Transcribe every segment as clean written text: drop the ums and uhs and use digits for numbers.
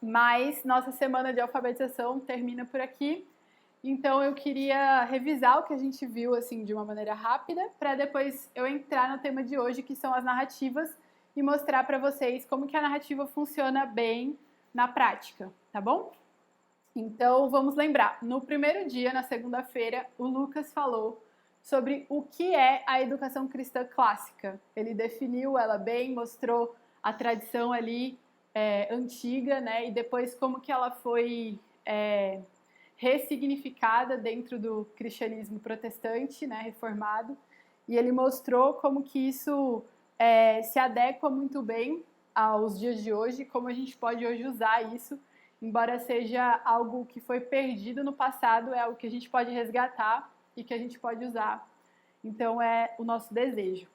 mas nossa semana de alfabetização termina por aqui. Então eu queria revisar o que a gente viu assim de uma maneira rápida, para depois eu entrar no tema de hoje, que são as narrativas, e mostrar para vocês como que a narrativa funciona bem na prática, tá bom? Então vamos lembrar, no primeiro dia, na segunda-feira, o Lucas falou sobre o que é a educação cristã clássica. Ele definiu ela bem, mostrou a tradição ali antiga, né? E depois como que ela foi ressignificada dentro do cristianismo protestante, né, reformado, e ele mostrou como que isso se adequa muito bem aos dias de hoje, como a gente pode hoje usar isso, embora seja algo que foi perdido no passado, é algo que a gente pode resgatar e que a gente pode usar. Então é o nosso desejo.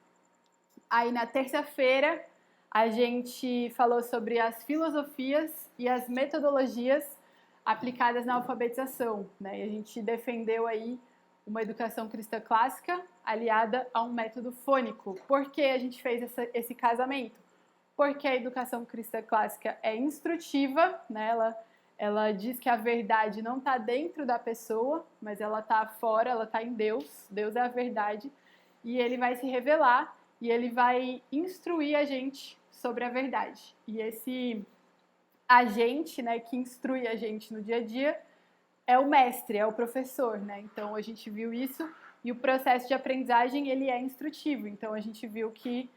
Aí na terça-feira a gente falou sobre as filosofias e as metodologias aplicadas na alfabetização, né? E a gente defendeu aí uma educação cristã clássica aliada a um método fônico. Por que a gente fez esse casamento? Porque a educação cristã clássica é instrutiva, né? Ela diz que a verdade não está dentro da pessoa, mas ela está fora, ela está em Deus. Deus é a verdade. E ele vai se revelar e ele vai instruir a gente sobre a verdade. E esse agente, né, que instrui a gente no dia a dia é o mestre, é o professor, né? Então a gente viu isso e o processo de aprendizagem ele é instrutivo. Então a gente viu que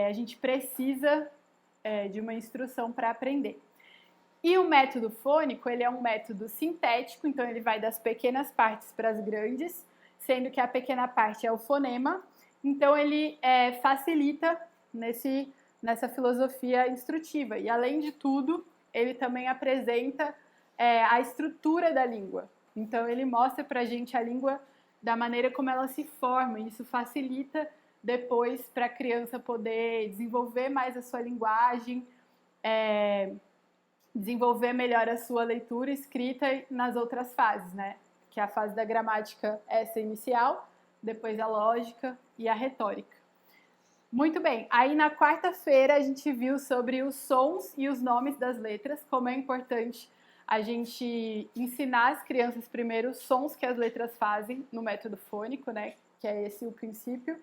a gente precisa de uma instrução para aprender. E o método fônico ele é um método sintético, então ele vai das pequenas partes para as grandes, sendo que a pequena parte é o fonema. Então ele facilita nessa filosofia instrutiva. E, além de tudo, ele também apresenta a estrutura da língua. Então, ele mostra para a gente a língua da maneira como ela se forma. E isso facilita depois para a criança poder desenvolver mais a sua linguagem, desenvolver melhor a sua leitura e escrita nas outras fases, né? Que é a fase da gramática, essa inicial, depois a lógica e a retórica. Muito bem, aí na quarta-feira a gente viu sobre os sons e os nomes das letras, como é importante a gente ensinar as crianças primeiro os sons que as letras fazem no método fônico, né? Que é esse o princípio,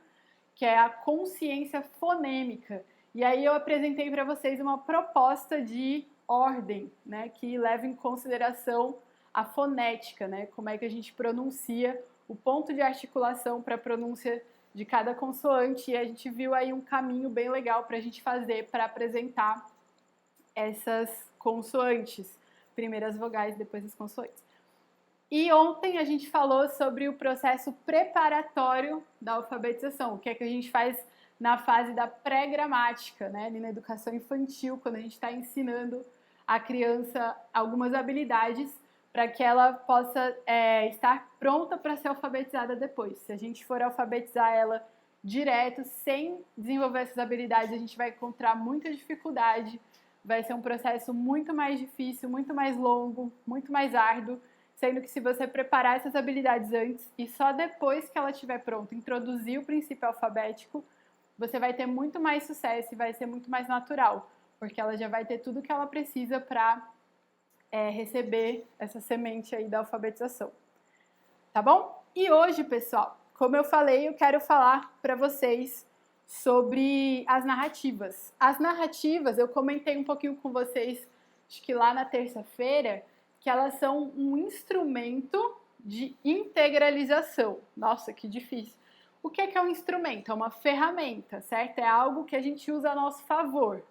que é a consciência fonêmica. E aí eu apresentei para vocês uma proposta de ordem, né? Que leva em consideração a fonética, né? Como é que a gente pronuncia, o ponto de articulação para a pronúncia de cada consoante, e a gente viu aí um caminho bem legal para a gente fazer para apresentar essas consoantes, primeiras vogais, depois as consoantes. E ontem a gente falou sobre o processo preparatório da alfabetização, o que é que a gente faz na fase da pré-gramática, né, ali na educação infantil, quando a gente está ensinando a criança algumas habilidades para que ela possa estar pronta para ser alfabetizada depois. Se a gente for alfabetizar ela direto, sem desenvolver essas habilidades, a gente vai encontrar muita dificuldade, vai ser um processo muito mais difícil, muito mais longo, muito mais árduo, sendo que se você preparar essas habilidades antes e só depois que ela estiver pronta, introduzir o princípio alfabético, você vai ter muito mais sucesso e vai ser muito mais natural, porque ela já vai ter tudo que ela precisa para receber essa semente aí da alfabetização. Tá bom? E hoje, pessoal, como eu falei, eu quero falar para vocês sobre as narrativas. As narrativas, eu comentei um pouquinho com vocês, acho que lá na terça-feira, que elas são um instrumento de integralização. Nossa, que difícil. O que é um instrumento? É uma ferramenta, certo? É algo que a gente usa a nosso favor.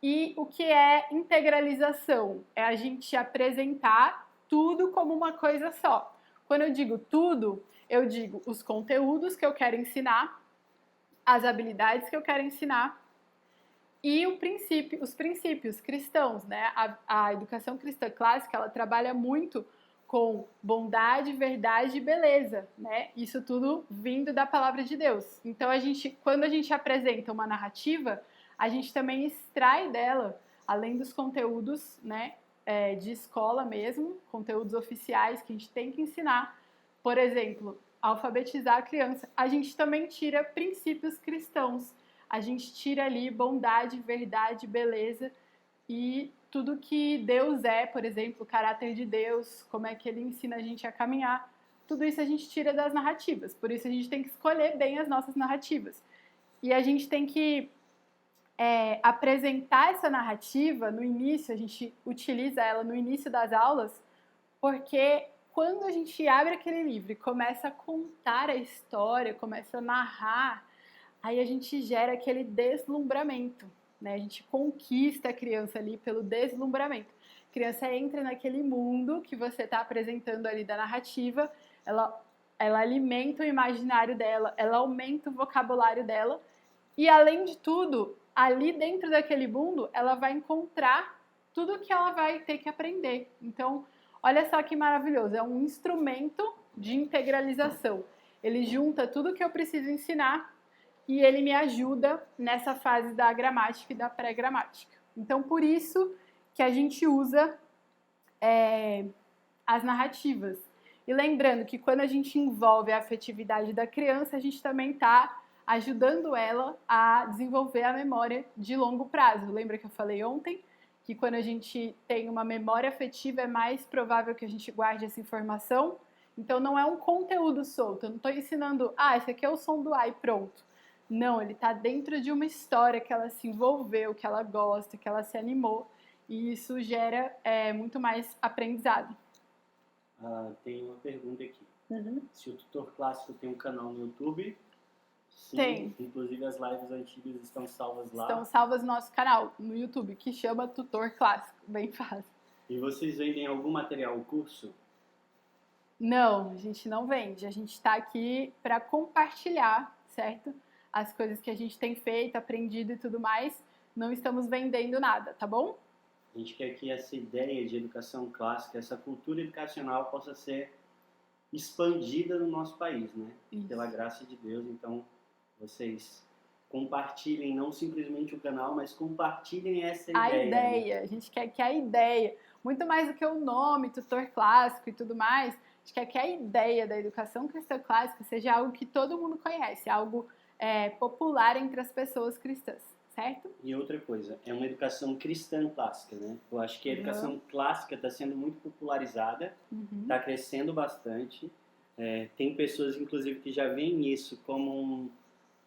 E o que é integralização? É a gente apresentar tudo como uma coisa só. Quando eu digo tudo, eu digo os conteúdos que eu quero ensinar, as habilidades que eu quero ensinar e os princípios cristãos, né? A educação cristã clássica, ela trabalha muito com bondade, verdade e beleza, né? Isso tudo vindo da palavra de Deus. Então, quando a gente apresenta uma narrativa, a gente também extrai dela, além dos conteúdos, né, de escola mesmo, conteúdos oficiais que a gente tem que ensinar, por exemplo, alfabetizar a criança, a gente também tira princípios cristãos, a gente tira ali bondade, verdade, beleza e tudo que Deus é, por exemplo, o caráter de Deus, como é que ele ensina a gente a caminhar, tudo isso a gente tira das narrativas. Por isso a gente tem que escolher bem as nossas narrativas. E a gente tem que apresentar essa narrativa no início, a gente utiliza ela no início das aulas, porque quando a gente abre aquele livro e começa a contar a história, começa a narrar, aí a gente gera aquele deslumbramento, né? A gente conquista a criança ali pelo deslumbramento. A criança entra naquele mundo que você está apresentando ali da narrativa, ela alimenta o imaginário dela, ela aumenta o vocabulário dela e, além de tudo, ali dentro daquele mundo, ela vai encontrar tudo que ela vai ter que aprender. Então, olha só que maravilhoso, é um instrumento de integralização. Ele junta tudo que eu preciso ensinar e ele me ajuda nessa fase da gramática e da pré-gramática. Então, por isso que a gente usa as narrativas. E lembrando que quando a gente envolve a afetividade da criança, a gente também está ajudando ela a desenvolver a memória de longo prazo. Lembra que eu falei ontem que quando a gente tem uma memória afetiva é mais provável que a gente guarde essa informação? Então não é um conteúdo solto, eu não estou ensinando, esse aqui é o som do A e pronto. Não, ele está dentro de uma história que ela se envolveu, que ela gosta, que ela se animou, e isso gera muito mais aprendizado. Tem uma pergunta aqui. Se o Tutor Clássico tem um canal no YouTube? Sim, tem. Inclusive as lives antigas estão salvas lá. Estão salvas no nosso canal, no YouTube, que chama Tutor Clássico, bem fácil. E vocês vendem algum material, curso? Não, a gente não vende. A gente está aqui para compartilhar, certo? As coisas que a gente tem feito, aprendido e tudo mais. Não estamos vendendo nada, tá bom? A gente quer que essa ideia de educação clássica, essa cultura educacional possa ser expandida no nosso país, né? Isso. Pela graça de Deus. Então, vocês compartilhem não simplesmente o canal, mas compartilhem essa ideia. A ideia. Né? A gente quer que a ideia, muito mais do que o nome, Tutor Clássico e tudo mais, a gente quer que a ideia da educação cristã clássica seja algo que todo mundo conhece, algo popular entre as pessoas cristãs, certo? E outra coisa, é uma educação cristã clássica, né? Eu acho que a educação clássica está sendo muito popularizada, está crescendo bastante. Tem pessoas, inclusive, que já veem isso como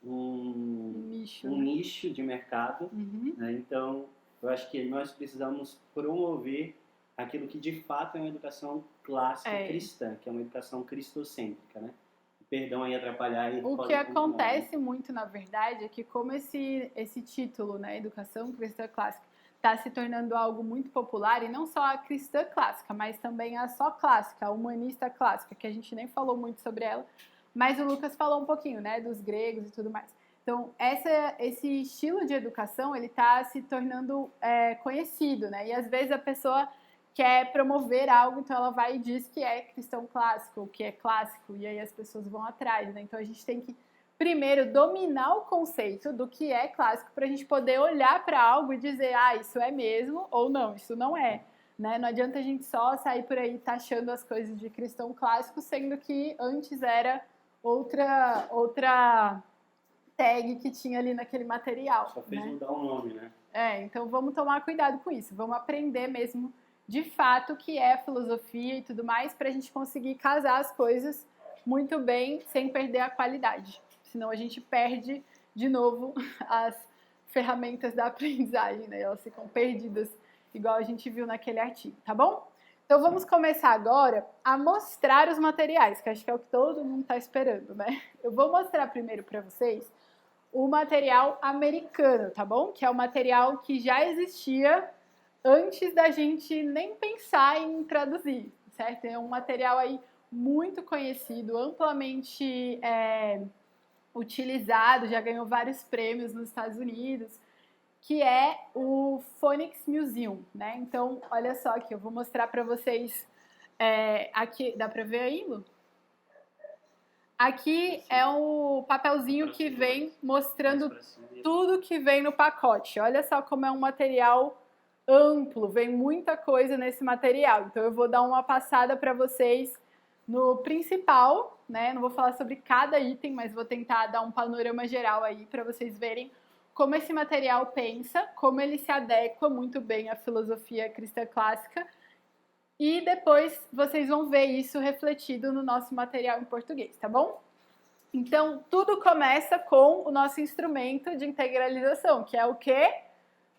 um nicho de mercado. Né? Então, eu acho que nós precisamos promover aquilo que de fato é uma educação clássica cristã, que é uma educação cristocêntrica, né? Perdão aí atrapalhar. O que acontece muito, na verdade, é que como esse título, né, Educação Cristã Clássica, está se tornando algo muito popular, e não só a cristã clássica, mas também a só clássica, a humanista clássica, que a gente nem falou muito sobre ela, mas o Lucas falou um pouquinho, né, dos gregos e tudo mais. Então, esse estilo de educação, ele está se tornando conhecido, né, e às vezes a pessoa quer promover algo, então ela vai e diz que é cristão clássico, que é clássico, e aí as pessoas vão atrás, né? Então a gente tem que primeiro dominar o conceito do que é clássico para a gente poder olhar para algo e dizer, isso é mesmo ou não, isso não é, né? Não adianta a gente só sair por aí taxando as coisas de cristão clássico, sendo que antes era outra tag que tinha ali naquele material. Só fez mudar o nome, né? Então vamos tomar cuidado com isso, vamos aprender mesmo de fato que é filosofia e tudo mais, para a gente conseguir casar as coisas muito bem, sem perder a qualidade. Senão a gente perde de novo as ferramentas da aprendizagem, né? Elas ficam perdidas, igual a gente viu naquele artigo, tá bom? Então vamos começar agora a mostrar os materiais, que acho que é o que todo mundo está esperando, né? Eu vou mostrar primeiro para vocês o material americano, tá bom? Que é o material que já existia antes da gente nem pensar em traduzir, certo? É um material aí muito conhecido, amplamente utilizado, já ganhou vários prêmios nos Estados Unidos, que é o Phonics Museum, né? Então, olha só aqui, eu vou mostrar para vocês, aqui, dá para ver aí, Lu? Aqui é o papelzinho que vem mostrando tudo que vem no pacote. Olha só como é um material amplo, vem muita coisa nesse material. Então eu vou dar uma passada para vocês no principal, né? Não vou falar sobre cada item, mas vou tentar dar um panorama geral aí para vocês verem como esse material pensa, como ele se adequa muito bem à filosofia cristã clássica, e depois vocês vão ver isso refletido no nosso material em português, tá bom? Então, tudo começa com o nosso instrumento de integralização, que é o quê?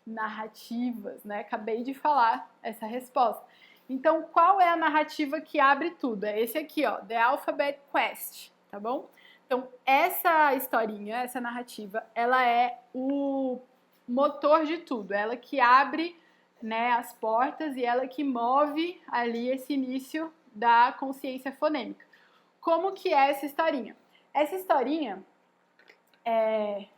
Narrativas, né? Acabei de falar essa resposta. Então, qual é a narrativa que abre tudo? É esse aqui, ó, The Alphabet Quest, tá bom? Então, essa historinha, essa narrativa, ela é o motor de tudo, ela que abre, né, as portas e ela que move ali esse início da consciência fonêmica. Como que é essa historinha? Essa historinha,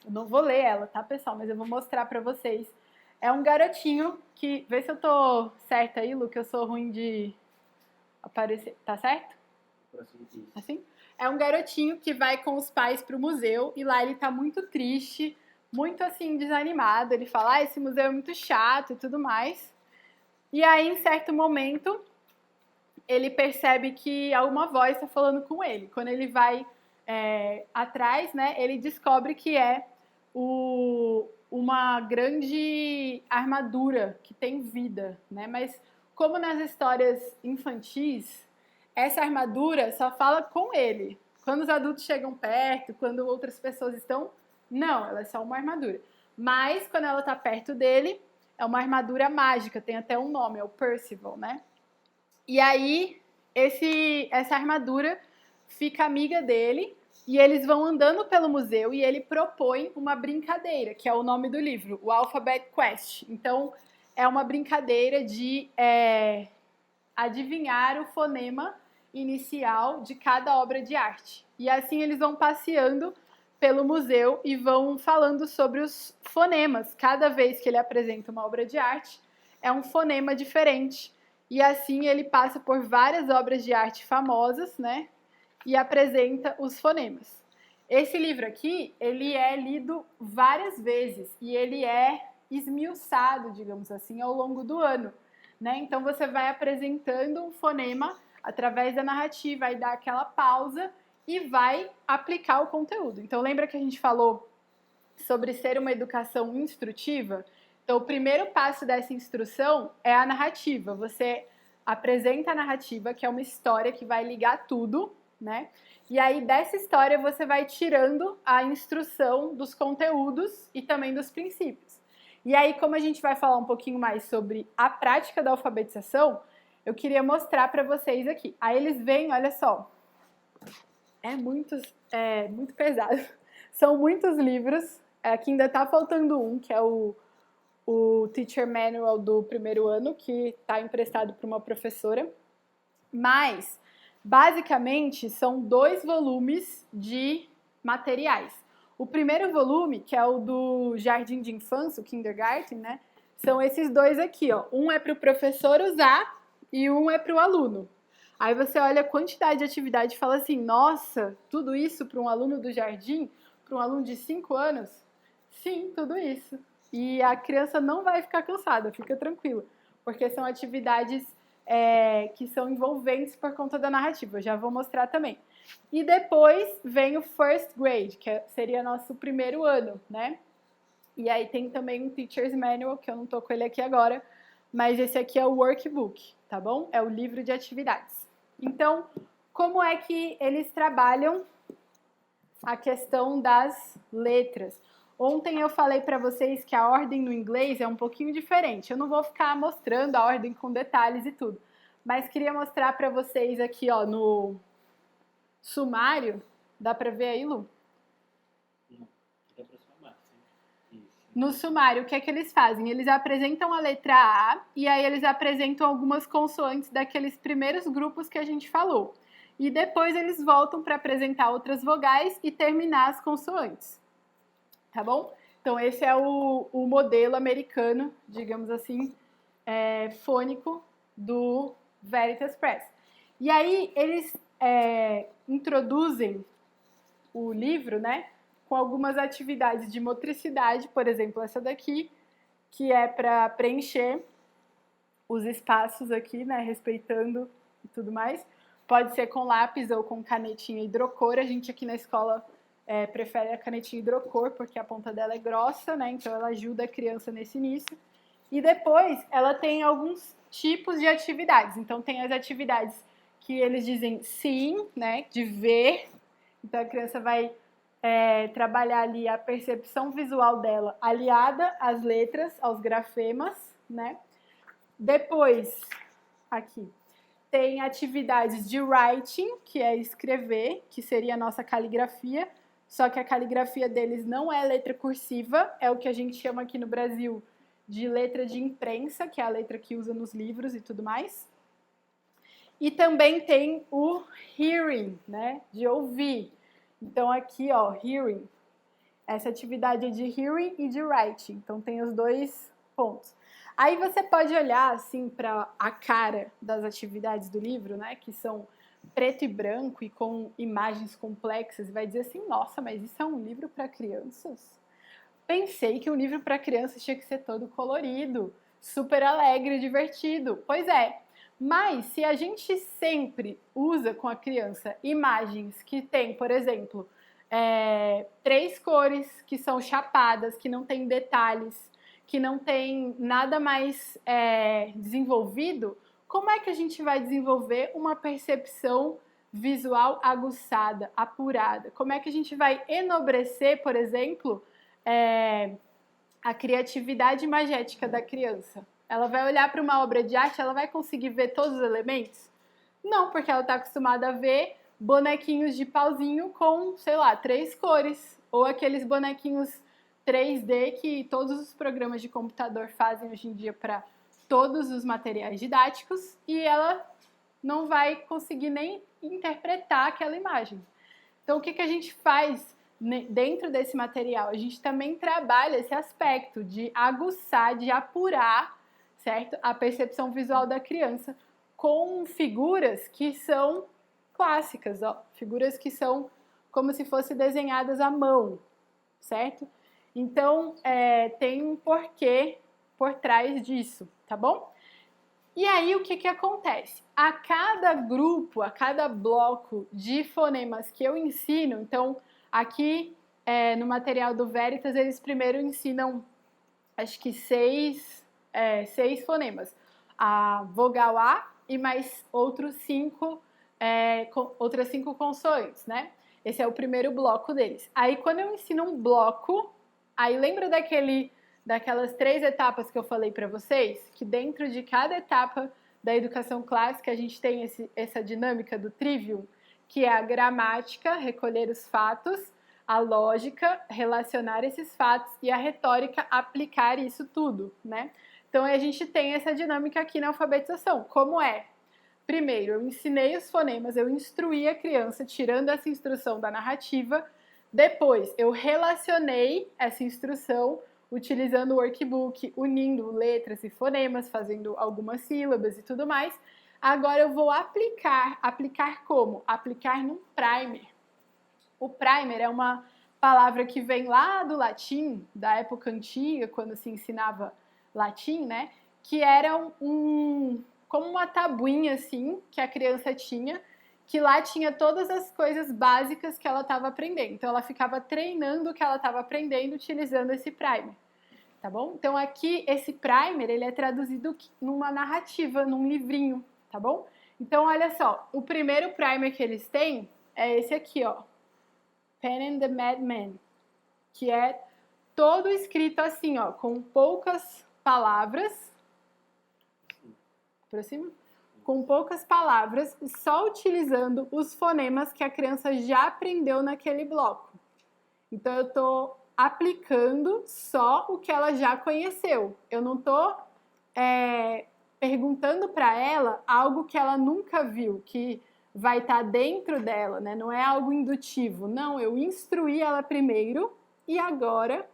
eu não vou ler ela, tá, pessoal? Mas eu vou mostrar pra vocês. É um garotinho que... Vê se eu tô certa aí, Lu, que eu sou ruim de aparecer. Tá certo? Assim? É um garotinho que vai com os pais pro museu e lá ele tá muito triste, muito assim, desanimado. Ele fala, esse museu é muito chato e tudo mais. E aí, em certo momento, ele percebe que alguma voz tá falando com ele. Quando ele vai atrás, né, ele descobre que é uma grande armadura que tem vida, né? Mas como nas histórias infantis, essa armadura só fala com ele. Quando os adultos chegam perto, quando outras pessoas estão, não, ela é só uma armadura. Mas quando ela está perto dele, é uma armadura mágica, tem até um nome, é o Percival, né? E aí essa armadura fica amiga dele e eles vão andando pelo museu e ele propõe uma brincadeira, que é o nome do livro, o Alphabet Quest. Então, é uma brincadeira de adivinhar o fonema inicial de cada obra de arte. E assim eles vão passeando pelo museu e vão falando sobre os fonemas. Cada vez que ele apresenta uma obra de arte, é um fonema diferente. E assim ele passa por várias obras de arte famosas, né? E apresenta os fonemas. Esse livro aqui, ele é lido várias vezes e ele é esmiuçado, digamos assim, ao longo do ano, né? Então você vai apresentando um fonema através da narrativa, vai dar aquela pausa e vai aplicar o conteúdo. Então lembra que a gente falou sobre ser uma educação instrutiva? Então o primeiro passo dessa instrução é a narrativa. Você apresenta a narrativa, que é uma história que vai ligar tudo, né? E aí dessa história você vai tirando a instrução dos conteúdos e também dos princípios. E aí, como a gente vai falar um pouquinho mais sobre a prática da alfabetização, eu queria mostrar para vocês aqui. Aí eles vêm, olha só, é muito pesado. São muitos livros, aqui ainda está faltando um, que é o Teacher Manual do primeiro ano, que está emprestado por uma professora. Mas, basicamente, são 2 volumes de materiais. O primeiro volume, que é o do Jardim de Infância, o Kindergarten, né? São esses 2 aqui, ó. Um é para o professor usar e um é para o aluno. Aí você olha a quantidade de atividade e fala assim, nossa, tudo isso para um aluno do jardim? Para um aluno de 5 anos? Sim, tudo isso. E a criança não vai ficar cansada, fica tranquila. Porque são atividades que são envolventes por conta da narrativa. Eu já vou mostrar também. E depois vem o first grade, que seria nosso primeiro ano, né? E aí tem também um Teacher's Manual, que eu não tô com ele aqui agora, mas esse aqui é o workbook, tá bom? É o livro de atividades. Então, como é que eles trabalham a questão das letras? Ontem eu falei para vocês que a ordem no inglês é um pouquinho diferente. Eu não vou ficar mostrando a ordem com detalhes e tudo, mas queria mostrar para vocês aqui, ó, no sumário. Dá para ver aí, Lu? No sumário, o que é que eles fazem? Eles apresentam a letra A e aí eles apresentam algumas consoantes daqueles primeiros grupos que a gente falou. E depois eles voltam para apresentar outras vogais e terminar as consoantes. Tá bom? Então esse é o modelo americano, digamos assim, fônico do Veritas Press. E aí eles introduzem o livro, né, com algumas atividades de motricidade, por exemplo, essa daqui, que é para preencher os espaços aqui, né, respeitando e tudo mais. Pode ser com lápis ou com canetinha hidrocor. A gente aqui na escola prefere a canetinha hidrocor porque a ponta dela é grossa, né? Então ela ajuda a criança nesse início. E depois ela tem alguns tipos de atividades. Então tem as atividades que eles dizem sim, né? De ver. Então a criança vai trabalhar ali a percepção visual dela aliada às letras, aos grafemas, né? Depois, aqui, tem atividades de writing, que é escrever, que seria a nossa caligrafia, só que a caligrafia deles não é letra cursiva, é o que a gente chama aqui no Brasil de letra de imprensa, que é a letra que usa nos livros e tudo mais. E também tem o hearing, né, de ouvir. Então aqui, ó, hearing. Essa atividade é de hearing e de writing. Então tem os dois pontos. Aí você pode olhar assim para a cara das atividades do livro, né, que são preto e branco e com imagens complexas, e vai dizer assim: "Nossa, mas isso é um livro para crianças?" Pensei que um livro para crianças tinha que ser todo colorido, super alegre, divertido. Pois é. Mas se a gente sempre usa com a criança imagens que tem, por exemplo, 3 cores que são chapadas, que não tem detalhes, que não tem nada mais desenvolvido, como é que a gente vai desenvolver uma percepção visual aguçada, apurada? Como é que a gente vai enobrecer, por exemplo, a criatividade imagética da criança? Ela vai olhar para uma obra de arte, ela vai conseguir ver todos os elementos? Não, porque ela está acostumada a ver bonequinhos de pauzinho com, sei lá, 3 cores. Ou aqueles bonequinhos 3D que todos os programas de computador fazem hoje em dia para todos os materiais didáticos, e ela não vai conseguir nem interpretar aquela imagem. Então, o que a gente faz dentro desse material? A gente também trabalha esse aspecto de aguçar, de apurar, certo? A percepção visual da criança com figuras que são clássicas, ó, figuras que são como se fossem desenhadas à mão, certo? Então, tem um porquê por trás disso, tá bom? E aí, o que acontece? A cada grupo, a cada bloco de fonemas que eu ensino, então, aqui no material do Veritas, eles primeiro ensinam, acho que 6 fonemas. A vogal A e mais outras 5 consoantes, né? Esse é o primeiro bloco deles. Aí, quando eu ensino um bloco, aí lembra daquelas 3 etapas que eu falei para vocês? Que dentro de cada etapa da educação clássica a gente tem essa dinâmica do trivium, que é a gramática, recolher os fatos, a lógica, relacionar esses fatos, e a retórica, aplicar isso tudo, né? Então a gente tem essa dinâmica aqui na alfabetização. Como é? Primeiro, eu ensinei os fonemas, eu instruí a criança, tirando essa instrução da narrativa. Depois, eu relacionei essa instrução utilizando o workbook, unindo letras e fonemas, fazendo algumas sílabas e tudo mais. Agora eu vou aplicar. Aplicar como? Aplicar num primer. O primer é uma palavra que vem lá do latim, da época antiga, quando se ensinava latim, né? Que era como uma tabuinha, assim, que a criança tinha, que lá tinha todas as coisas básicas que ela estava aprendendo. Então, ela ficava treinando o que ela estava aprendendo utilizando esse primer, tá bom? Então, aqui, esse primer, ele é traduzido numa narrativa, num livrinho, tá bom? Então, olha só, o primeiro primer que eles têm é esse aqui, ó, Pen and the Madman, que é todo escrito assim, ó, com poucas palavras, aproxima, com poucas palavras, só utilizando os fonemas que a criança já aprendeu naquele bloco. Então, eu estou aplicando só o que ela já conheceu. Eu não estou perguntando para ela algo que ela nunca viu, que vai estar dentro dela, né? Não é algo indutivo. Não, eu instruí ela primeiro e agora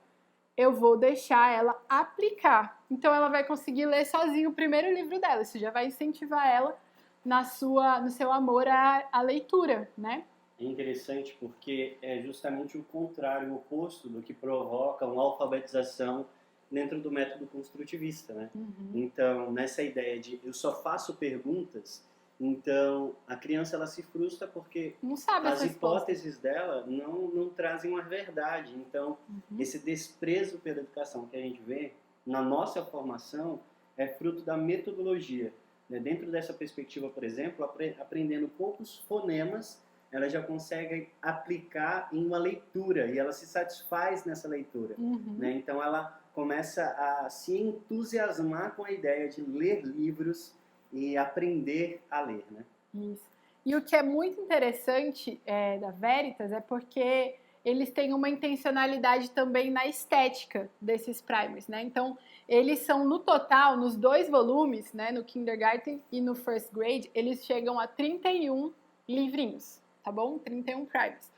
eu vou deixar ela aplicar. Então, ela vai conseguir ler sozinha o primeiro livro dela. Isso já vai incentivar ela no seu amor à leitura, né? É interessante porque é justamente o contrário, o oposto do que provoca uma alfabetização dentro do método construtivista, né? Uhum. Então, nessa ideia de eu só faço perguntas, Então, a criança ela se frustra porque não sabe as hipóteses dela não trazem uma verdade. Então, esse desprezo pela educação que a gente vê na nossa formação é fruto da metodologia. Né? Dentro dessa perspectiva, por exemplo, aprendendo poucos fonemas, ela já consegue aplicar em uma leitura e ela se satisfaz nessa leitura. Né? Então, ela começa a se entusiasmar com a ideia de ler livros e aprender a ler, né? Isso. E o que é muito interessante da Veritas é porque eles têm uma intencionalidade também na estética desses primers, né? Então, eles são, no total, nos 2 volumes, né, no Kindergarten e no First Grade, eles chegam a 31 livrinhos, tá bom? 31 primers.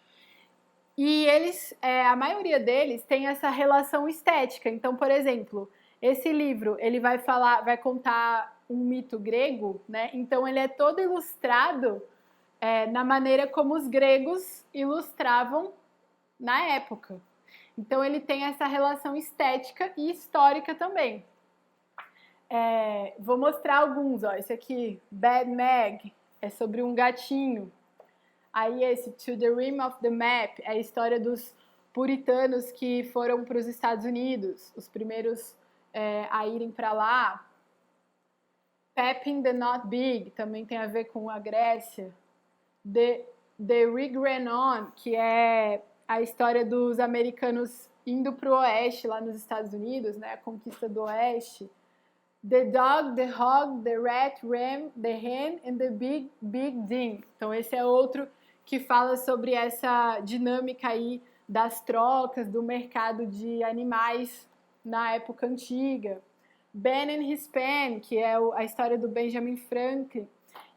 E eles, a maioria deles tem essa relação estética. Então, por exemplo, esse livro, ele vai contar um mito grego, né? Então ele é todo ilustrado na maneira como os gregos ilustravam na época. Então ele tem essa relação estética e histórica também. Vou mostrar alguns, ó. Esse aqui, Bad Mag, é sobre um gatinho. Aí esse To the Rim of the Map é a história dos puritanos que foram para os Estados Unidos, os primeiros a irem para lá. Pepin the Not Big também tem a ver com a Grécia. The Rigrenon, que é a história dos americanos indo para o oeste, lá nos Estados Unidos, né, a conquista do oeste. The Dog, the Hog, the Rat, Ram, the Hen and the Big Din. Então esse é outro que fala sobre essa dinâmica aí das trocas, do mercado de animais na época antiga. Ben and His Pen, que é a história do Benjamin Franklin.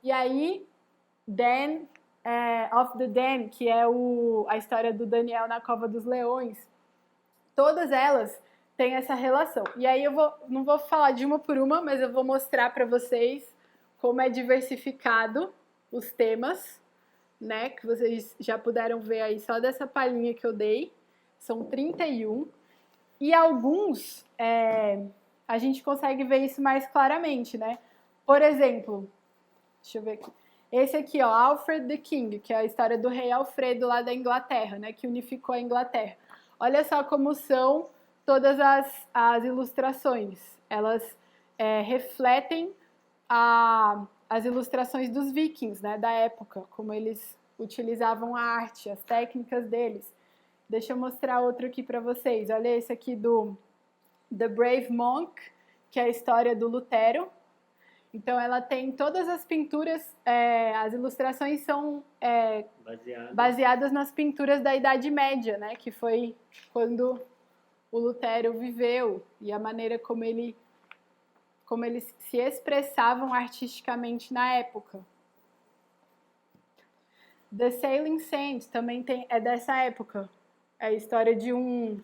E aí, Dan of the Den, que é a história do Daniel na Cova dos Leões. Todas elas têm essa relação. E aí não vou falar de uma por uma, mas eu vou mostrar para vocês como é diversificado os temas, né, que vocês já puderam ver aí só dessa palhinha que eu dei. São 31. E alguns a gente consegue ver isso mais claramente, né? Por exemplo, deixa eu ver aqui. Esse aqui, ó, Alfred the King, que é a história do rei Alfredo lá da Inglaterra, né? Que unificou a Inglaterra. Olha só como são todas as ilustrações. Elas refletem as ilustrações dos vikings, né? Da época, como eles utilizavam a arte, as técnicas deles. Deixa eu mostrar outro aqui para vocês. Olha esse aqui do The Brave Monk, que é a história do Lutero. Então, ela tem todas as pinturas, as ilustrações são baseadas nas pinturas da Idade Média, né? Que foi quando o Lutero viveu e a maneira como eles se expressavam artisticamente na época. The Sailing Saint também é dessa época. É a história de um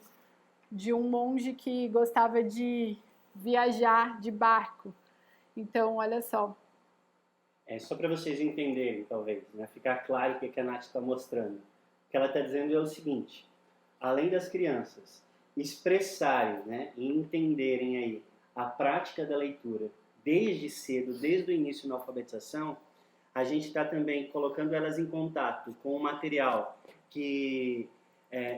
monge que gostava de viajar de barco. Então, olha só. Só para vocês entenderem, talvez, né? Ficar claro o que a Nath está mostrando. O que ela está dizendo é o seguinte: além das crianças expressarem, né, e entenderem aí a prática da leitura desde cedo, desde o início da alfabetização, a gente está também colocando elas em contato com um material que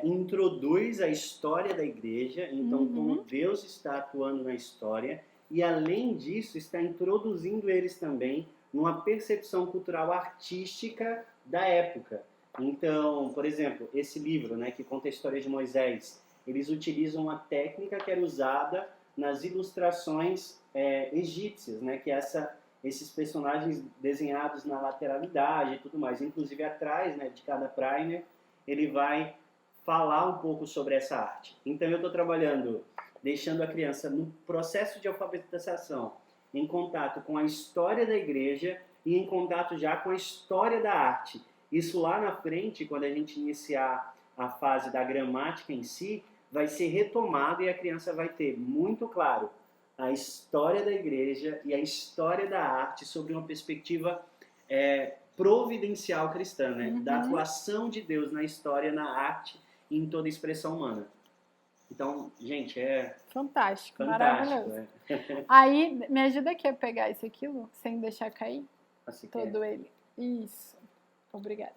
introduz a história da igreja, então como Deus está atuando na história, e além disso está introduzindo eles também numa percepção cultural artística da época. Então, por exemplo, esse livro, né, que conta a história de Moisés, eles utilizam uma técnica que era usada nas ilustrações egípcias, né, que é esses personagens desenhados na lateralidade e tudo mais. Inclusive atrás, né, de cada primer, ele vai falar um pouco sobre essa arte. Então eu estou trabalhando, deixando a criança no processo de alfabetização, em contato com a história da igreja e em contato já com a história da arte. Isso lá na frente, quando a gente iniciar a fase da gramática em si, vai ser retomado e a criança vai ter muito claro a história da igreja e a história da arte sobre uma perspectiva providencial cristã, né? Da atuação de Deus na história, na arte e em toda a expressão humana. Então, gente, fantástico, maravilhoso. Aí, me ajuda aqui a pegar isso aqui, Lu, sem deixar cair. todo ele. Isso. Obrigada.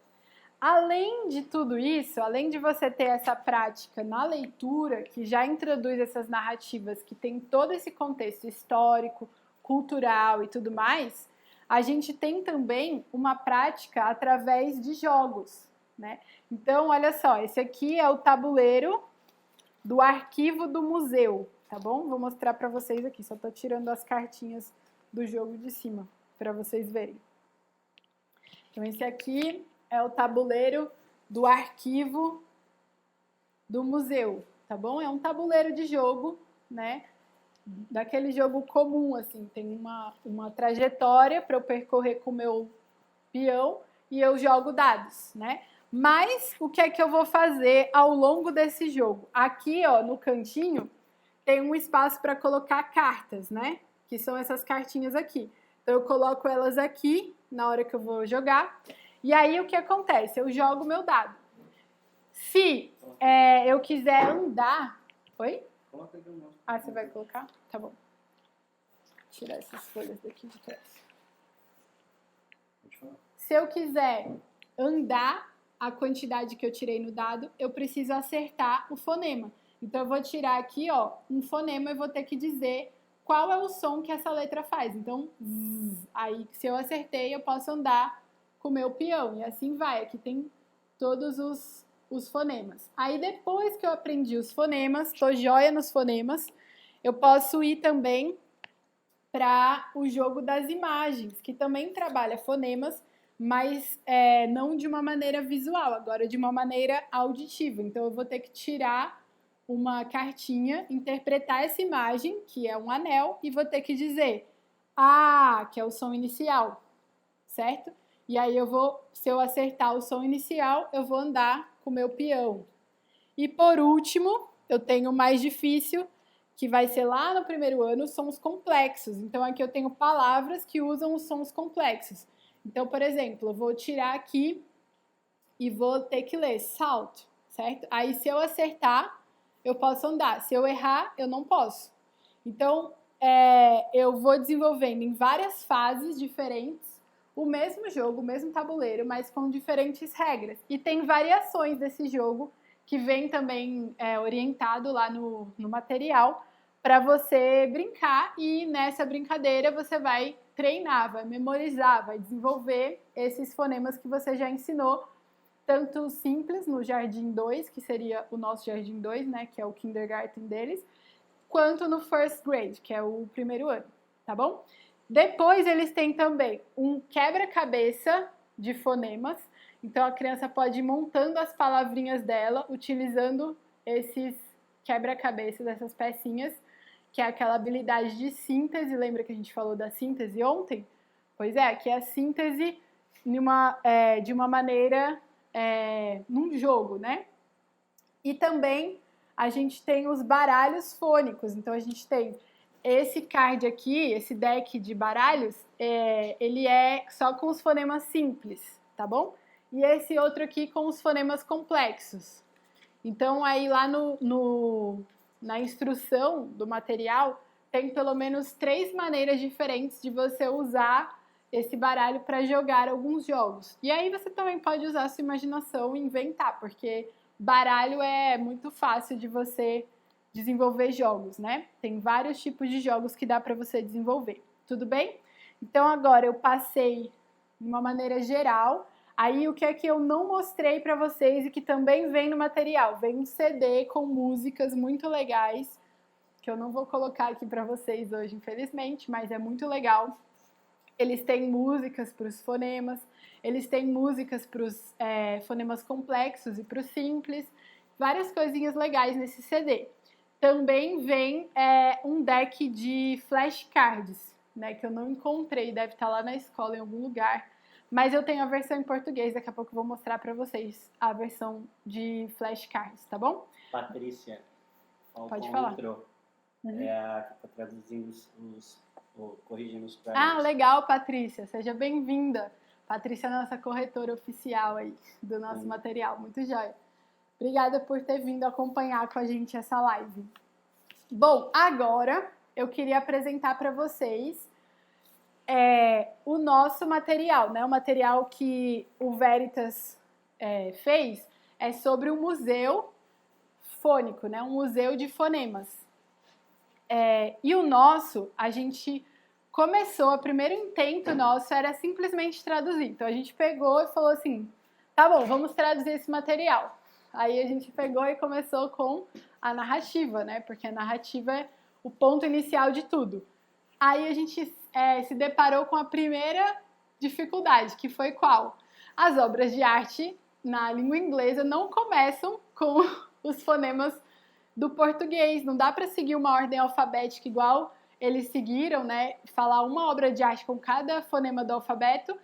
Além de tudo isso, além de você ter essa prática na leitura, que já introduz essas narrativas que tem todo esse contexto histórico, cultural e tudo mais, a gente tem também uma prática através de jogos, né? Então, olha só, esse aqui é o tabuleiro do arquivo do museu, tá bom? Vou mostrar para vocês aqui, só tô tirando as cartinhas do jogo de cima, para vocês verem. Então, esse aqui é o tabuleiro do arquivo do museu, tá bom? É um tabuleiro de jogo, né? Daquele jogo comum, assim, tem uma trajetória para eu percorrer com o meu peão e eu jogo dados, né? Mas o que é que eu vou fazer ao longo desse jogo? Aqui, ó, no cantinho, tem um espaço para colocar cartas, né? Que são essas cartinhas aqui. Então, eu coloco elas aqui na hora que eu vou jogar. E aí, o que acontece? Eu jogo o meu dado. Se eu quiser andar... Oi? Ah, você vai colocar? Tá bom. Vou tirar essas folhas daqui de trás. Se eu quiser andar a quantidade que eu tirei no dado, eu preciso acertar o fonema. Então, eu vou tirar aqui, ó, um fonema e vou ter que dizer qual é o som que essa letra faz. Então, zzz, aí, se eu acertei, eu posso andar com o meu peão. E assim vai. Aqui tem todos os fonemas. Aí, depois que eu aprendi os fonemas, tô joia nos fonemas, eu posso ir também para o jogo das imagens, que também trabalha fonemas, mas não de uma maneira visual, agora de uma maneira auditiva. Então, eu vou ter que tirar uma cartinha, interpretar essa imagem, que é um anel, e vou ter que dizer "ah", que é o som inicial, certo? E aí se eu acertar o som inicial, eu vou andar com o meu peão. E por último, eu tenho o mais difícil, que vai ser lá no primeiro ano, sons complexos. Então, aqui eu tenho palavras que usam os sons complexos. Então, por exemplo, eu vou tirar aqui e vou ter que ler salt, certo? Aí, se eu acertar, eu posso andar. Se eu errar, eu não posso. Então, eu vou desenvolvendo em várias fases diferentes o mesmo jogo, o mesmo tabuleiro, mas com diferentes regras. E tem variações desse jogo que vem também orientado lá no material para você brincar, e nessa brincadeira você vai treinar, vai memorizar, vai desenvolver esses fonemas que você já ensinou, tanto simples no Jardim 2, que seria o nosso Jardim 2, né, que é o kindergarten deles, quanto no first grade, que é o primeiro ano, tá bom? Depois eles têm também um quebra-cabeça de fonemas. Então, a criança pode ir montando as palavrinhas dela, utilizando esses quebra-cabeças, essas pecinhas, que é aquela habilidade de síntese. Lembra que a gente falou da síntese ontem? Pois é, aqui é a síntese de uma maneira, num jogo, né? E também a gente tem os baralhos fônicos. Então, a gente tem esse card aqui, esse deck de baralhos, ele é só com os fonemas simples, tá bom? E esse outro aqui com os fonemas complexos. Então, aí lá na instrução do material, tem pelo menos 3 maneiras diferentes de você usar esse baralho para jogar alguns jogos. E aí você também pode usar a sua imaginação e inventar, porque baralho é muito fácil de você desenvolver jogos, né? Tem vários tipos de jogos que dá para você desenvolver. Tudo bem? Então, agora eu passei de uma maneira geral. Aí, o que é que eu não mostrei para vocês e que também vem no material? Vem um CD com músicas muito legais, que eu não vou colocar aqui para vocês hoje, infelizmente, mas é muito legal. Eles têm músicas para os fonemas, eles têm músicas para os fonemas complexos e para os simples, várias coisinhas legais nesse CD. Também vem um deck de flashcards, né, que eu não encontrei, deve estar lá na escola em algum lugar, mas eu tenho a versão em português, daqui a pouco eu vou mostrar para vocês a versão de flashcards, tá bom? Patrícia, pode falar. Entrou. É a que está traduzindo corrigindo os pratos. Ah, legal, Patrícia, seja bem-vinda. Patrícia é a nossa corretora oficial aí do nosso material, muito jóia. Obrigada por ter vindo acompanhar com a gente essa live. Bom, agora eu queria apresentar para vocês o nosso material, né? O material que o Veritas fez é sobre um museu fônico, né? Um museu de fonemas. E o nosso, a gente começou, o primeiro intento nosso era simplesmente traduzir. Então a gente pegou e falou assim, tá bom, vamos traduzir esse material. Aí a gente pegou e começou com a narrativa, né? Porque a narrativa é o ponto inicial de tudo. Aí a gente se deparou com a primeira dificuldade, que foi qual? As obras de arte na língua inglesa não começam com os fonemas do português. Não dá para seguir uma ordem alfabética igual eles seguiram, né? Falar uma obra de arte com cada fonema do alfabeto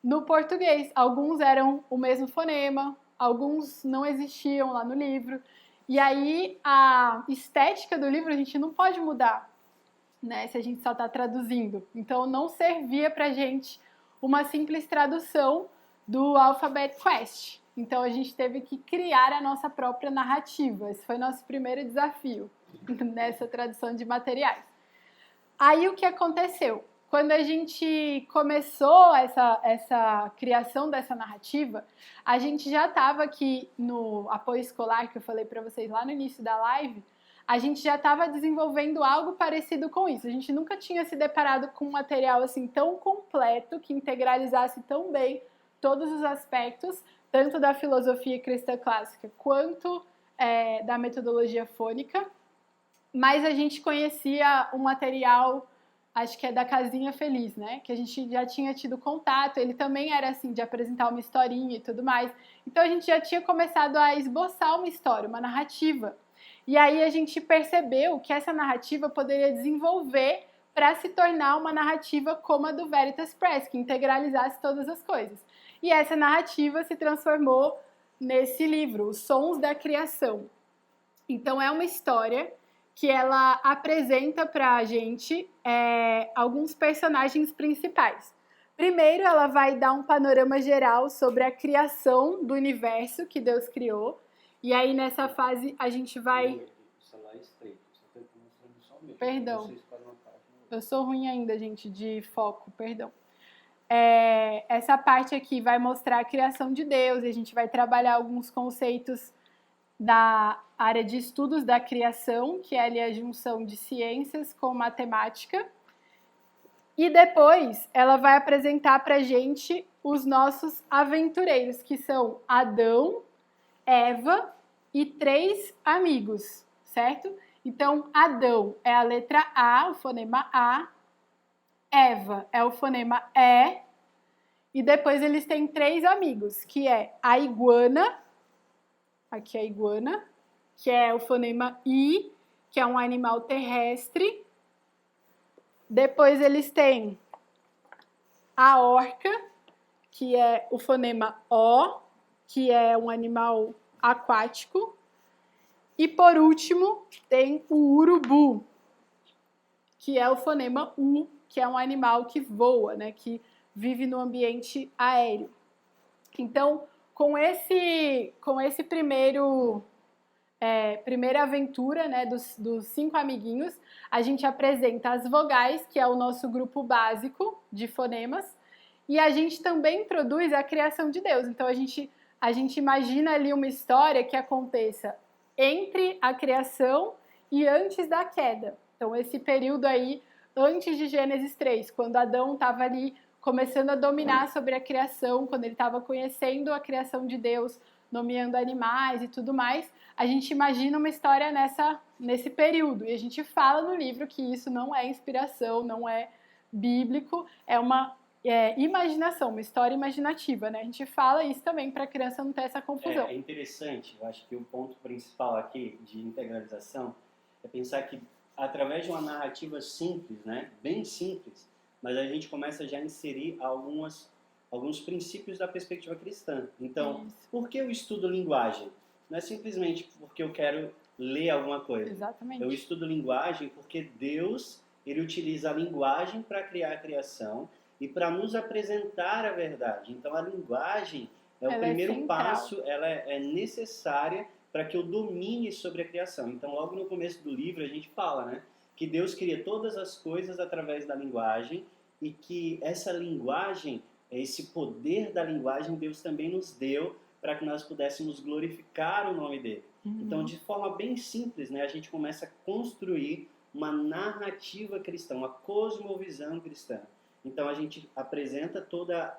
no português. Alguns eram o mesmo fonema, alguns não existiam lá no livro. E aí a estética do livro a gente não pode mudar, né? Se a gente só está traduzindo. Então não servia para gente uma simples tradução do Alphabet Quest. Então a gente teve que criar a nossa própria narrativa. Esse foi nosso primeiro desafio nessa tradução de materiais. Aí o que aconteceu? Quando a gente começou essa criação dessa narrativa, a gente já estava aqui no apoio escolar, que eu falei para vocês lá no início da live, a gente já estava desenvolvendo algo parecido com isso. A gente nunca tinha se deparado com um material assim tão completo, que integralizasse tão bem todos os aspectos, tanto da filosofia cristã clássica quanto da metodologia fônica. Mas a gente conhecia o material, acho que é da Casinha Feliz, né? Que a gente já tinha tido contato, ele também era assim, de apresentar uma historinha e tudo mais. Então a gente já tinha começado a esboçar uma história, uma narrativa. E aí a gente percebeu que essa narrativa poderia desenvolver para se tornar uma narrativa como a do Veritas Press, que integralizasse todas as coisas. E essa narrativa se transformou nesse livro, Os Sons da Criação. Então é uma história que ela apresenta para a gente alguns personagens principais. Primeiro, ela vai dar um panorama geral sobre a criação do universo que Deus criou. E aí, nessa fase, a gente vai... Perdão. Eu sou ruim ainda, gente, de foco, perdão. Essa parte aqui vai mostrar a criação de Deus, e a gente vai trabalhar alguns conceitos da área de estudos da criação, que é ali a junção de ciências com matemática. E depois ela vai apresentar para a gente os nossos aventureiros, que são Adão, Eva e 3 amigos, certo? Então, Adão é a letra A, o fonema A. Eva é o fonema E. E depois eles têm 3 amigos, que é a iguana, aqui é a iguana, que é o fonema I, que é um animal terrestre. Depois eles têm a orca, que é o fonema O, que é um animal aquático. E por último, tem o urubu, que é o fonema U, que é um animal que voa, né, que vive no ambiente aéreo. Então, com esse primeira aventura, né, dos 5 amiguinhos, a gente apresenta as vogais, que é o nosso grupo básico de fonemas, e a gente também introduz a criação de Deus. Então, a gente imagina ali uma história que aconteça entre a criação e antes da queda. Então, esse período aí, antes de Gênesis 3, quando Adão estava ali começando a dominar sobre a criação, quando ele estava conhecendo a criação de Deus, nomeando animais e tudo mais, a gente imagina uma história nesse período. E a gente fala no livro que isso não é inspiração, não é bíblico, é uma imaginação, uma história imaginativa, né? A gente fala isso também para a criança não ter essa confusão. É interessante, eu acho que o ponto principal aqui de integralização é pensar que através de uma narrativa simples, né, bem simples, mas a gente começa já a inserir alguns princípios da perspectiva cristã. Então, por que eu estudo linguagem? Não é simplesmente porque eu quero ler alguma coisa. Exatamente. Eu estudo linguagem porque Deus, ele utiliza a linguagem para criar a criação e para nos apresentar a verdade. Então, a linguagem é o primeiro passo, ela é necessária para que eu domine sobre a criação. Então, logo no começo do livro, a gente fala, né, que Deus cria todas as coisas através da linguagem e que essa linguagem, esse poder da linguagem, Deus também nos deu para que nós pudéssemos glorificar o nome dele. Então, de forma bem simples, né, a gente começa a construir uma narrativa cristã, uma cosmovisão cristã. Então, a gente apresenta toda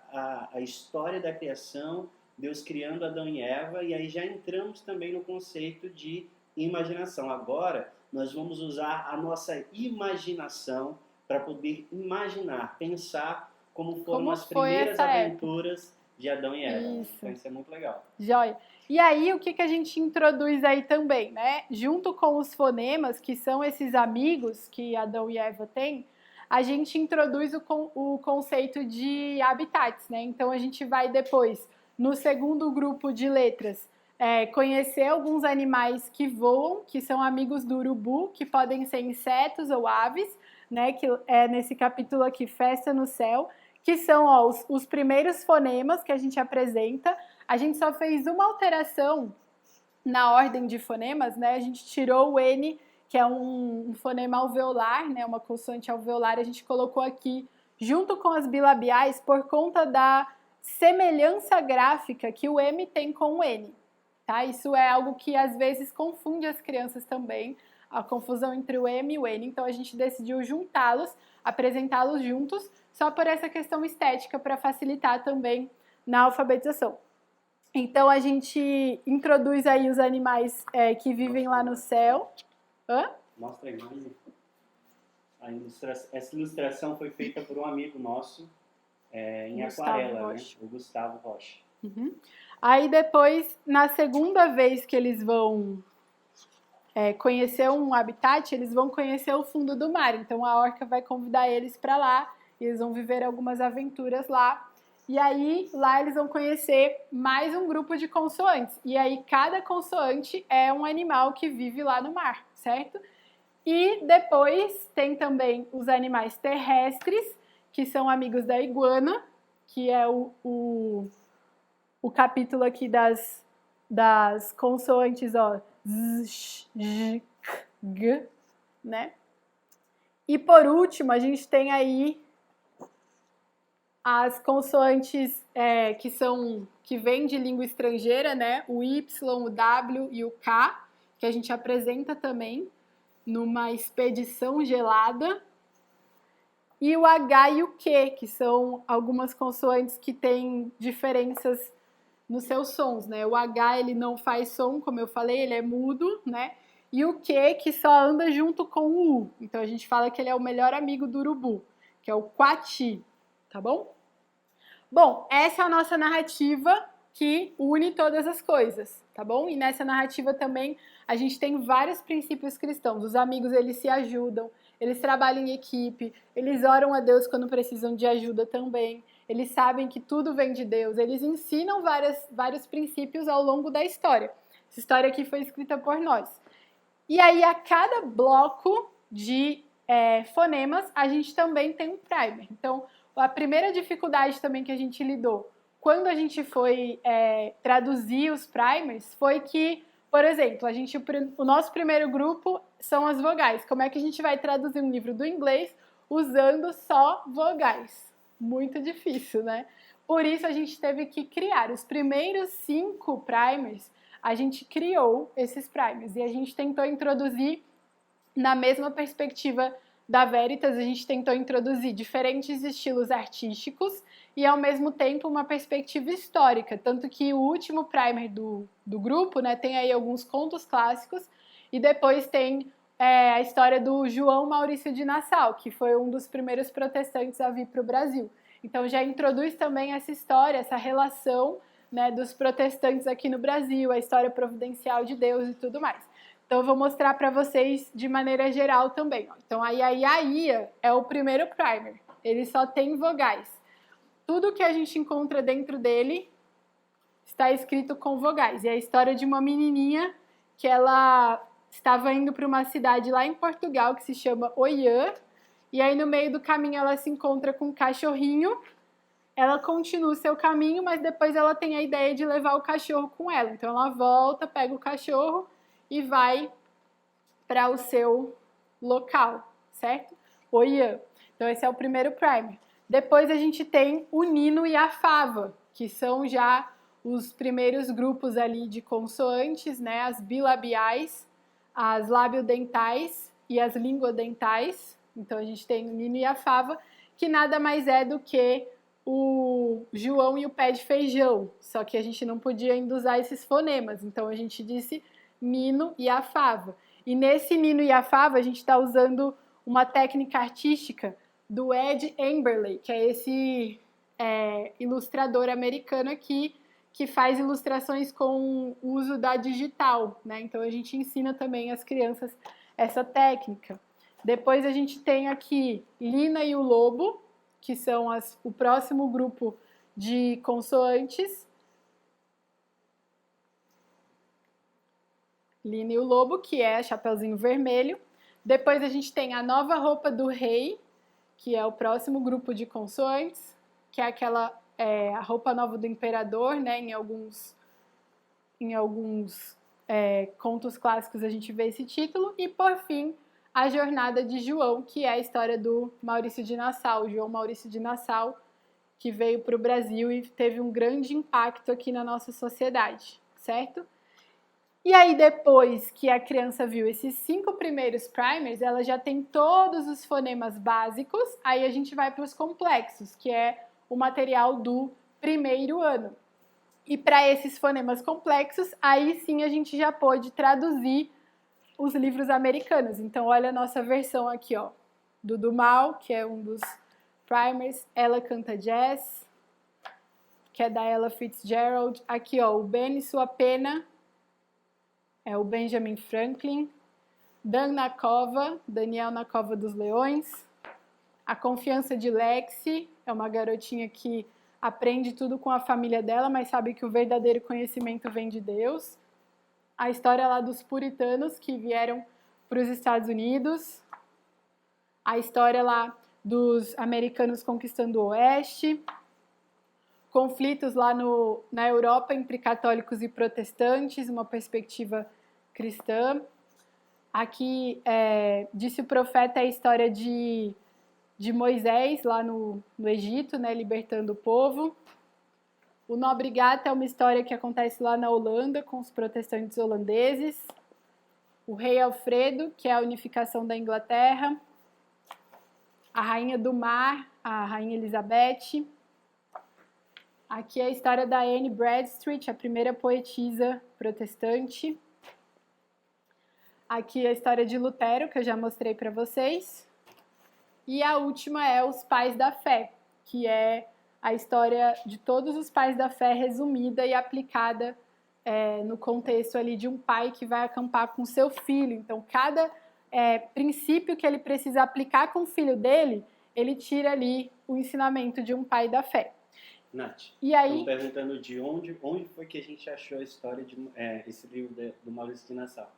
a história da criação, Deus criando Adão e Eva, e aí já entramos também no conceito de imaginação. Agora, nós vamos usar a nossa imaginação para poder imaginar, pensar como foram as primeiras aventuras de Adão e Eva. Isso. Então, isso é muito legal. Joia. E aí, o que a gente introduz aí também, né? Junto com os fonemas, que são esses amigos que Adão e Eva têm, a gente introduz o conceito de habitats, né? Então, a gente vai depois, no segundo grupo de letras, conhecer alguns animais que voam, que são amigos do urubu, que podem ser insetos ou aves, né? Que é nesse capítulo aqui, Festa no Céu, que são os primeiros fonemas que a gente apresenta. A gente só fez uma alteração na ordem de fonemas, né? A gente tirou o N, que é um fonema alveolar, né? Uma consoante alveolar, a gente colocou aqui junto com as bilabiais por conta da semelhança gráfica que o M tem com o N, tá? Isso é algo que às vezes confunde as crianças também, a confusão entre o M e o N. Então a gente decidiu juntá-los, apresentá-los juntos, só por essa questão estética, para facilitar também na alfabetização. Então, a gente introduz aí os animais que vivem lá no céu. Hã? Mostra a imagem. Essa ilustração foi feita por um amigo nosso em aquarela, né? O Gustavo Rocha. Uhum. Aí depois, na segunda vez que eles vão conhecer um habitat, eles vão conhecer o fundo do mar. Então, a orca vai convidar eles para lá. Eles vão viver algumas aventuras lá. E aí, lá eles vão conhecer mais um grupo de consoantes. E aí, cada consoante é um animal que vive lá no mar, certo? E depois tem também os animais terrestres, que são amigos da iguana, que é o capítulo aqui das consoantes, ó. Z, sh, j, k, g, né? E por último, a gente tem aí as consoantes que vêm de língua estrangeira, né? O Y, o W e o K, que a gente apresenta também numa expedição gelada. E o H e o Q, que são algumas consoantes que têm diferenças nos seus sons, né? O H, ele não faz som, como eu falei, ele é mudo, né? E o Q, que só anda junto com o U. Então, a gente fala que ele é o melhor amigo do urubu, que é o Quati. Tá bom? Bom, essa é a nossa narrativa que une todas as coisas, tá bom? E nessa narrativa também a gente tem vários princípios cristãos. Os amigos, eles se ajudam, eles trabalham em equipe, eles oram a Deus quando precisam de ajuda também. Eles sabem que tudo vem de Deus, eles ensinam vários princípios ao longo da história. Essa história aqui foi escrita por nós. E aí, a cada bloco de fonemas, a gente também tem um primer. Então, a primeira dificuldade também que a gente lidou quando a gente foi traduzir os primers foi que, por exemplo, o nosso primeiro grupo são as vogais. Como é que a gente vai traduzir um livro do inglês usando só vogais? Muito difícil, né? Por isso a gente teve que criar os primeiros 5 primers. A gente criou esses primers e a gente tentou introduzir na mesma perspectiva da Veritas, a gente tentou introduzir diferentes estilos artísticos e, ao mesmo tempo, uma perspectiva histórica. Tanto que o último primer do grupo, né, tem aí alguns contos clássicos e depois tem a história do João Maurício de Nassau, que foi um dos primeiros protestantes a vir para o Brasil. Então, já introduz também essa história, essa relação, né, dos protestantes aqui no Brasil, a história providencial de Deus e tudo mais. Então, eu vou mostrar para vocês de maneira geral também. Ó. Então, a Ia é o primeiro primer. Ele só tem vogais. Tudo que a gente encontra dentro dele está escrito com vogais. E é a história de uma menininha que ela estava indo para uma cidade lá em Portugal que se chama Oiã. E aí, no meio do caminho, ela se encontra com um cachorrinho. Ela continua o seu caminho, mas depois ela tem a ideia de levar o cachorro com ela. Então, ela volta, pega o cachorro e vai para o seu local, certo? Oiã. Então, esse é o primeiro primer. Depois a gente tem o nino e a fava, que são já os primeiros grupos ali de consoantes, né? As bilabiais, as labiodentais e as linguodentais. Então a gente tem o nino e a fava, que nada mais é do que o João e o pé de feijão, só que a gente não podia ainda usar esses fonemas, então a gente disse nino e a fava. E nesse nino e a fava a gente está usando uma técnica artística do Ed Emberley, que é esse ilustrador americano aqui, que faz ilustrações com o uso da digital, né? Então a gente ensina também às crianças essa técnica. Depois a gente tem aqui Lina e o Lobo, que são o próximo grupo de consoantes. Lina e o Lobo, que é Chapeuzinho Vermelho. Depois a gente tem a Nova Roupa do Rei, que é o próximo grupo de consoantes, que é aquela a roupa nova do imperador, né? Em alguns contos clássicos a gente vê esse título. E por fim, a Jornada de João, que é a história do Maurício de Nassau, João Maurício de Nassau, que veio para o Brasil e teve um grande impacto aqui na nossa sociedade, certo? E aí, depois que a criança viu esses 5 primeiros primers, ela já tem todos os fonemas básicos, aí a gente vai para os complexos, que é o material do primeiro ano. E para esses fonemas complexos, aí sim a gente já pôde traduzir os livros americanos. Então, olha a nossa versão aqui, ó, do Dumal, que é um dos primers, Ela Canta Jazz, que é da Ella Fitzgerald. Aqui, ó, o Ben e Sua Pena, é o Benjamin Franklin. Dan na Cova, Daniel na Cova dos Leões. A Confiança de Lexi, é uma garotinha que aprende tudo com a família dela, mas sabe que o verdadeiro conhecimento vem de Deus. A história lá dos puritanos que vieram para os Estados Unidos. A história lá dos americanos conquistando o Oeste. Conflitos lá na Europa entre católicos e protestantes, uma perspectiva cristã. Aqui, disse o profeta, é a história de Moisés lá no Egito, né, libertando o povo. O Nobre Gato é uma história que acontece lá na Holanda, com os protestantes holandeses. O Rei Alfredo, que é a unificação da Inglaterra. A Rainha do Mar, a Rainha Elizabeth. Aqui é a história da Anne Bradstreet, a primeira poetisa protestante. Aqui é a história de Lutero, que eu já mostrei para vocês. E a última é Os Pais da Fé, que é a história de todos os pais da fé resumida e aplicada no contexto ali de um pai que vai acampar com seu filho. Então, cada princípio que ele precisa aplicar com o filho dele, ele tira ali o ensinamento de um pai da fé. Nath, e aí, estão perguntando de onde foi que a gente achou a história de esse livro do Maurício de Nassau.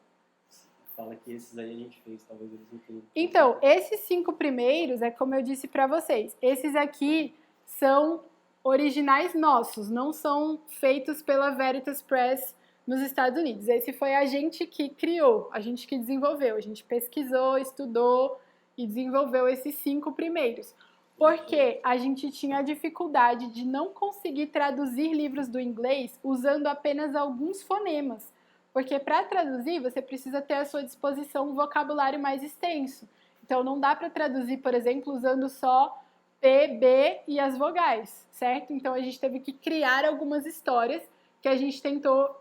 Fala que esses aí a gente fez, talvez eles não tenham. Então, esses 5 primeiros, como eu disse para vocês, esses aqui são originais nossos, não são feitos pela Veritas Press nos Estados Unidos. Esse foi a gente que criou, a gente que desenvolveu, a gente pesquisou, estudou e desenvolveu esses 5 primeiros. Porque a gente tinha a dificuldade de não conseguir traduzir livros do inglês usando apenas alguns fonemas. Porque para traduzir, você precisa ter à sua disposição um vocabulário mais extenso. Então, não dá para traduzir, por exemplo, usando só P, B e as vogais, certo? Então, a gente teve que criar algumas histórias que a gente tentou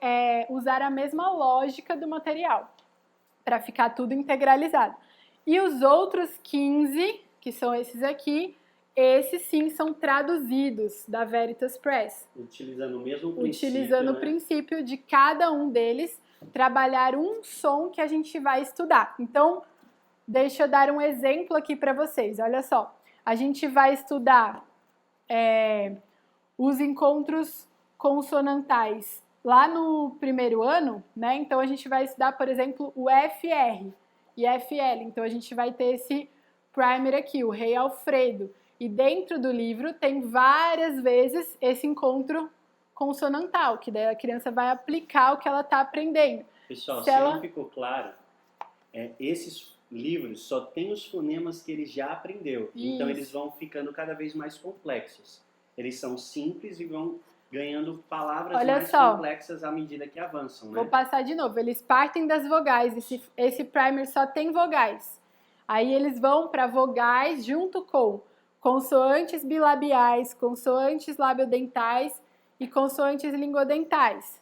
usar a mesma lógica do material, para ficar tudo integralizado. E os outros 15, que são esses aqui, esses sim são traduzidos da Veritas Press. Utilizando o mesmo princípio. Utilizando o princípio de cada um deles trabalhar um som que a gente vai estudar. Então, deixa eu dar um exemplo aqui para vocês. Olha só, a gente vai estudar os encontros consonantais lá no primeiro ano, né? Então, a gente vai estudar, por exemplo, o FR e FL. Então, a gente vai ter esse primer aqui, o Rei Alfredo. E dentro do livro tem várias vezes esse encontro consonantal, que daí a criança vai aplicar o que ela está aprendendo. Pessoal, se não ficou claro, esses livros só tem os fonemas que ele já aprendeu. Isso. Então eles vão ficando cada vez mais complexos. Eles são simples e vão ganhando palavras mais complexas à medida que avançam, né? Vou passar de novo. Eles partem das vogais. Esse primer só tem vogais. Aí eles vão para vogais junto com consoantes bilabiais, consoantes labiodentais e consoantes lingodentais.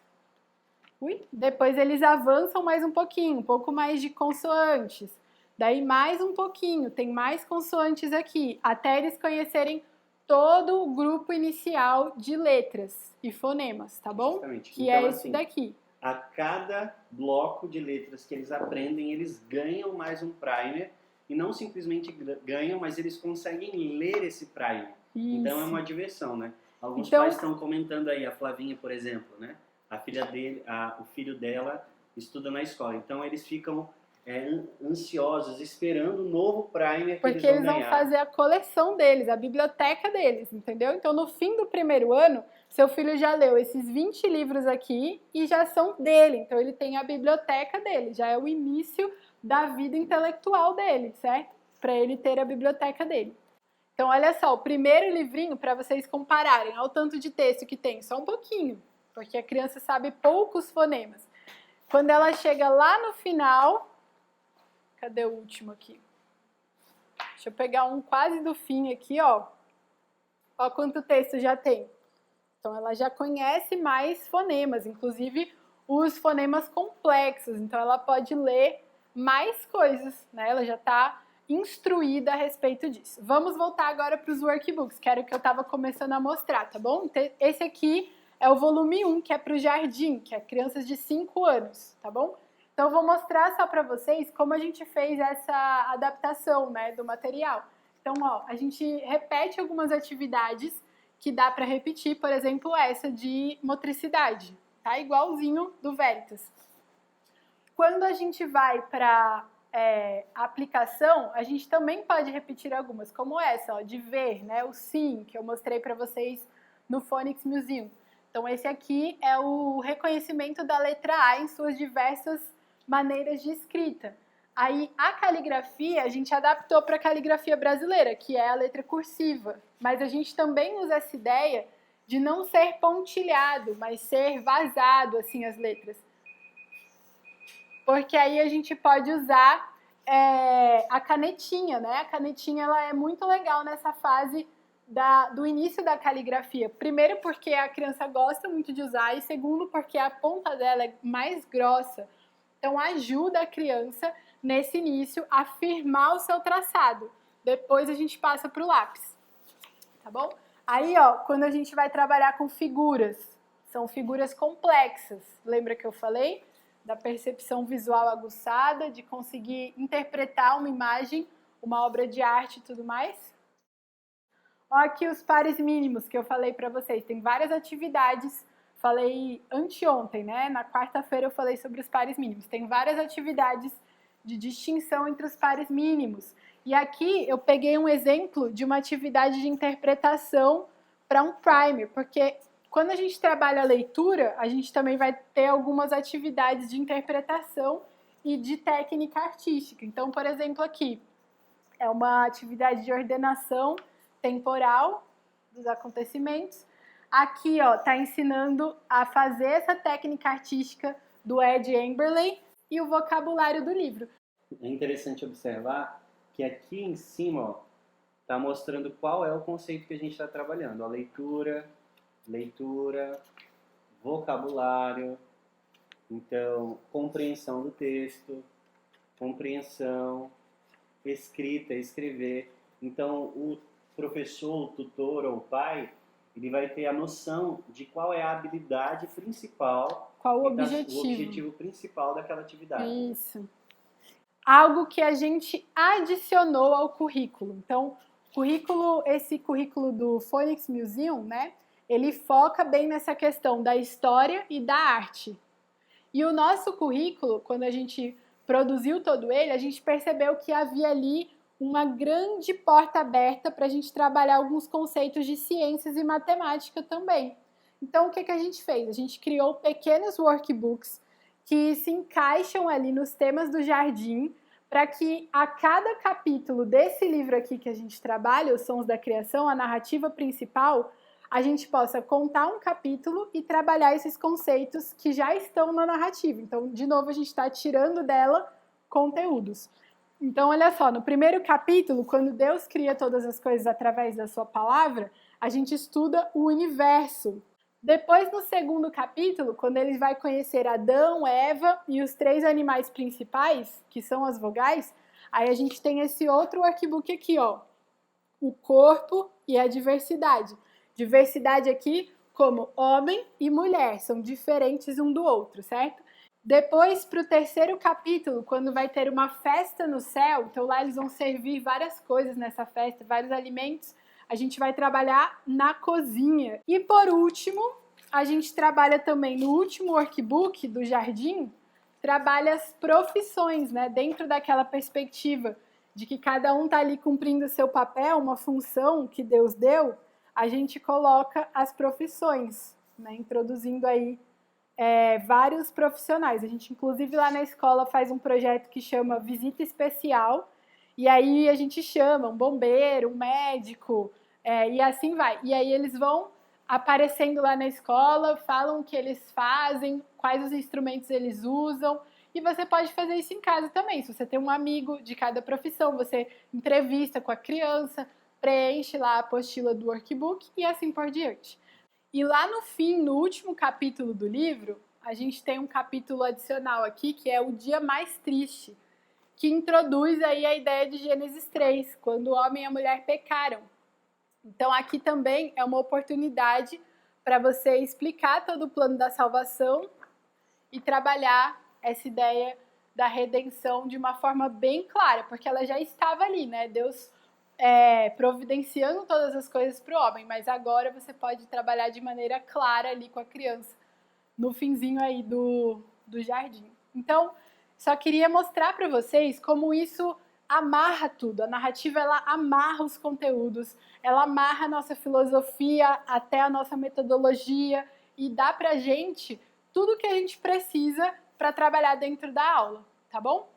Depois eles avançam mais um pouquinho, um pouco mais de consoantes. Daí mais um pouquinho, tem mais consoantes aqui, até eles conhecerem todo o grupo inicial de letras e fonemas, tá bom? Justamente. Que então, é esse daqui. A cada bloco de letras que eles aprendem, eles ganham mais um primer. E não simplesmente ganham, mas eles conseguem ler esse primer. Isso. Então é uma diversão, né? Alguns pais estão comentando aí, a Flavinha, por exemplo, né? A filha dele, o filho dela estuda na escola. Então eles ficam ansiosos, esperando o novo primer que porque eles vão fazer a coleção deles, a biblioteca deles, entendeu? Então no fim do primeiro ano, seu filho já leu esses 20 livros aqui e já são dele. Então ele tem a biblioteca dele, já é o início da vida intelectual dele, certo? Para ele ter a biblioteca dele. Então olha só, o primeiro livrinho, para vocês compararem, ao tanto de texto que tem, só um pouquinho, porque a criança sabe poucos fonemas. Quando ela chega lá no final, cadê o último aqui? Deixa eu pegar um quase do fim aqui, ó. Ó quanto texto já tem. Então ela já conhece mais fonemas, inclusive os fonemas complexos. Então ela pode ler mais coisas, né? Ela já está instruída a respeito disso. Vamos voltar agora para os workbooks, que era o que eu estava começando a mostrar, tá bom? Então, esse aqui é o volume 1, que é para o jardim, que é crianças de 5 anos, tá bom? Então eu vou mostrar só para vocês como a gente fez essa adaptação, né, do material. Então, ó, a gente repete algumas atividades que dá para repetir, por exemplo, essa de motricidade, tá? Igualzinho do Veritas. Quando a gente vai para a aplicação, a gente também pode repetir algumas, como essa, ó, de ver, né, o sim, que eu mostrei para vocês no Phonics Museum. Então, esse aqui é o reconhecimento da letra A em suas diversas maneiras de escrita. Aí, a caligrafia, a gente adaptou para a caligrafia brasileira, que é a letra cursiva. Mas a gente também usa essa ideia de não ser pontilhado, mas ser vazado, assim, as letras. Porque aí a gente pode usar a canetinha, né? A canetinha ela é muito legal nessa fase do início da caligrafia. Primeiro porque a criança gosta muito de usar e segundo porque a ponta dela é mais grossa. Então ajuda a criança nesse início a firmar o seu traçado. Depois a gente passa para o lápis, tá bom? Aí, ó, quando a gente vai trabalhar com figuras, são figuras complexas. Lembra que eu falei? Da percepção visual aguçada, de conseguir interpretar uma imagem, uma obra de arte e tudo mais. Olha aqui os pares mínimos que eu falei para vocês. Tem várias atividades, falei anteontem, né? Na quarta-feira eu falei sobre os pares mínimos. Tem várias atividades de distinção entre os pares mínimos. E aqui eu peguei um exemplo de uma atividade de interpretação para um primer, porque quando a gente trabalha a leitura, a gente também vai ter algumas atividades de interpretação e de técnica artística. Então, por exemplo, aqui é uma atividade de ordenação temporal dos acontecimentos. Aqui, ó, tá ensinando a fazer essa técnica artística do Ed Emberley e o vocabulário do livro. É interessante observar que aqui em cima, ó, tá mostrando qual é o conceito que a gente está trabalhando. A leitura, vocabulário, então, compreensão do texto, compreensão, escrita, escrever. Então, o professor, o tutor ou o pai, ele vai ter a noção de qual é a habilidade principal, qual o objetivo principal daquela atividade. Isso. Algo que a gente adicionou ao currículo. Então, esse currículo do Phonics Museum, né? Ele foca bem nessa questão da história e da arte. E o nosso currículo, quando a gente produziu todo ele, a gente percebeu que havia ali uma grande porta aberta para a gente trabalhar alguns conceitos de ciências e matemática também. Então, o que a gente fez? A gente criou pequenos workbooks que se encaixam ali nos temas do jardim para que a cada capítulo desse livro aqui que a gente trabalha, Os Sons da Criação, a narrativa principal, a gente possa contar um capítulo e trabalhar esses conceitos que já estão na narrativa. Então, de novo, a gente está tirando dela conteúdos. Então, olha só, no primeiro capítulo, quando Deus cria todas as coisas através da sua palavra, a gente estuda o universo. Depois, no segundo capítulo, quando ele vai conhecer Adão, Eva e os 3 animais principais, que são as vogais, aí a gente tem esse outro workbook aqui, ó, o corpo e a diversidade. Diversidade aqui como homem e mulher, são diferentes um do outro, certo? Depois, para o terceiro capítulo, quando vai ter uma festa no céu, então lá eles vão servir várias coisas nessa festa, vários alimentos, a gente vai trabalhar na cozinha. E por último, a gente trabalha também no último workbook do jardim, trabalha as profissões, né? Dentro daquela perspectiva de que cada um está ali cumprindo o seu papel, uma função que Deus deu, a gente coloca as profissões, né? Introduzindo aí vários profissionais. A gente, inclusive, lá na escola faz um projeto que chama Visita Especial, e aí a gente chama um bombeiro, um médico, e assim vai. E aí eles vão aparecendo lá na escola, falam o que eles fazem, quais os instrumentos eles usam, e você pode fazer isso em casa também. Se você tem um amigo de cada profissão, você entrevista com a criança, preenche lá a apostila do workbook e assim por diante. E lá no fim, no último capítulo do livro, a gente tem um capítulo adicional aqui, que é o dia mais triste, que introduz aí a ideia de Gênesis 3, quando o homem e a mulher pecaram. Então aqui também é uma oportunidade para você explicar todo o plano da salvação e trabalhar essa ideia da redenção de uma forma bem clara, porque ela já estava ali, né? Deus providenciando todas as coisas para o homem, mas agora você pode trabalhar de maneira clara ali com a criança, no finzinho aí do jardim. Então, só queria mostrar para vocês como isso amarra tudo. A narrativa, ela amarra os conteúdos, ela amarra a nossa filosofia até a nossa metodologia e dá pra gente tudo que a gente precisa para trabalhar dentro da aula, tá bom?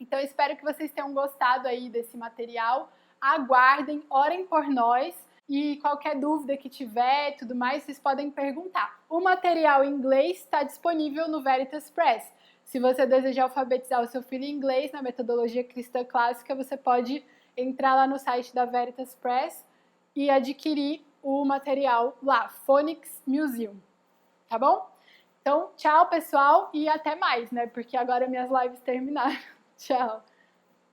Então, espero que vocês tenham gostado aí desse material. Aguardem, orem por nós e qualquer dúvida que tiver, tudo mais, vocês podem perguntar. O material em inglês está disponível no Veritas Press. Se você desejar alfabetizar o seu filho em inglês na metodologia cristã clássica, você pode entrar lá no site da Veritas Press e adquirir o material lá, Phonics Museum, tá bom? Então, tchau, pessoal, e até mais, né? Porque agora minhas lives terminaram. Tchau!